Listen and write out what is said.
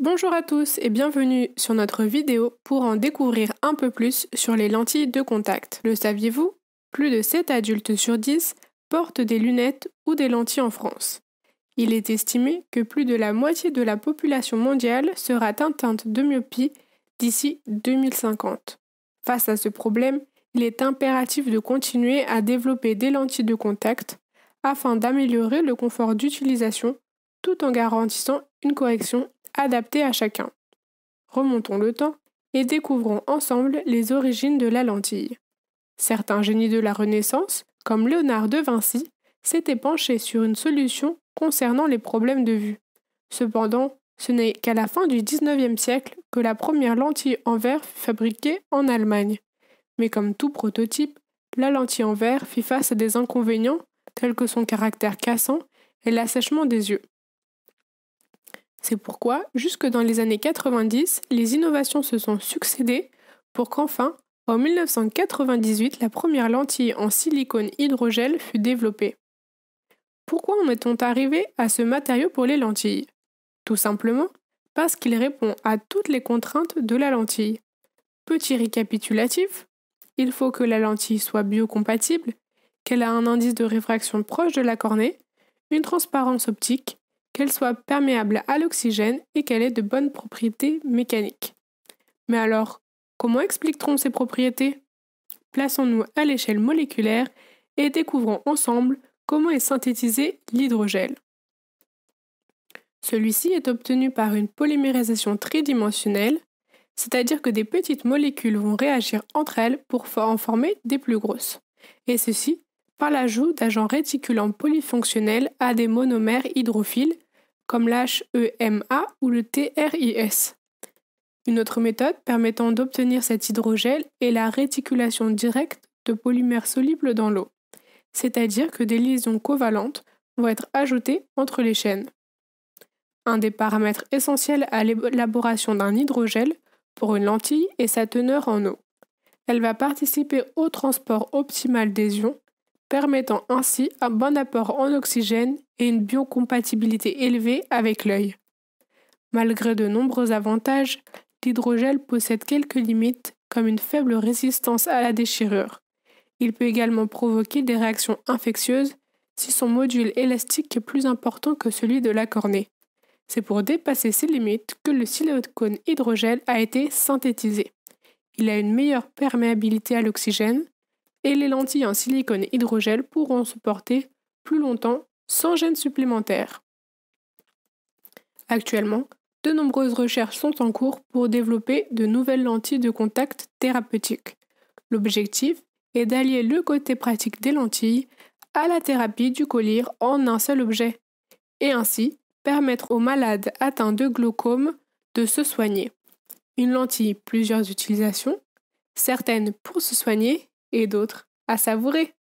Bonjour à tous et bienvenue sur notre vidéo pour en découvrir un peu plus sur les lentilles de contact. Le saviez-vous? Plus de 7 adultes sur 10 portent des lunettes ou des lentilles en France. Il est estimé que plus de la moitié de la population mondiale sera atteinte de myopie d'ici 2050. Face à ce problème, il est impératif de continuer à développer des lentilles de contact afin d'améliorer le confort d'utilisation tout en garantissant une correction adaptée à chacun. Remontons le temps et découvrons ensemble les origines de la lentille. Certains génies de la Renaissance, comme Léonard de Vinci, s'étaient penchés sur une solution concernant les problèmes de vue. Cependant, ce n'est qu'à la fin du XIXe siècle que la première lentille en verre fut fabriquée en Allemagne. Mais comme tout prototype, la lentille en verre fit face à des inconvénients tels que son caractère cassant et l'assèchement des yeux. C'est pourquoi, jusque dans les années 90, les innovations se sont succédé pour qu'enfin, en 1998, la première lentille en silicone hydrogel fut développée. Pourquoi en est-on arrivé à ce matériau pour les lentilles? Tout simplement parce qu'il répond à toutes les contraintes de la lentille. Petit récapitulatif, il faut que la lentille soit biocompatible, qu'elle a un indice de réfraction proche de la cornée, une transparence optique, qu'elle soit perméable à l'oxygène et qu'elle ait de bonnes propriétés mécaniques. Mais alors, comment explique-t-on ces propriétés? Plaçons-nous à l'échelle moléculaire et découvrons ensemble comment est synthétisé l'hydrogel. Celui-ci est obtenu par une polymérisation tridimensionnelle, c'est-à-dire que des petites molécules vont réagir entre elles pour en former des plus grosses, et ceci par l'ajout d'agents réticulants polyfonctionnels à des monomères hydrophiles, comme l'HEMA ou le TRIS. Une autre méthode permettant d'obtenir cet hydrogel est la réticulation directe de polymères solubles dans l'eau, c'est-à-dire que des liaisons covalentes vont être ajoutées entre les chaînes. Un des paramètres essentiels à l'élaboration d'un hydrogel pour une lentille est sa teneur en eau. Elle va participer au transport optimal des ions, permettant ainsi un bon apport en oxygène et une biocompatibilité élevée avec l'œil. Malgré de nombreux avantages, l'hydrogel possède quelques limites, comme une faible résistance à la déchirure. Il peut également provoquer des réactions infectieuses si son module élastique est plus important que celui de la cornée. C'est pour dépasser ces limites que le silicone hydrogel a été synthétisé. Il a une meilleure perméabilité à l'oxygène et les lentilles en silicone hydrogel pourront se porter plus longtemps sans gêne supplémentaire. Actuellement, de nombreuses recherches sont en cours pour développer de nouvelles lentilles de contact thérapeutiques. L'objectif est d'allier le côté pratique des lentilles à la thérapie du collyre en un seul objet, et ainsi permettre aux malades atteints de glaucome de se soigner. Une lentille, plusieurs utilisations, certaines pour se soigner et d'autres à savourer.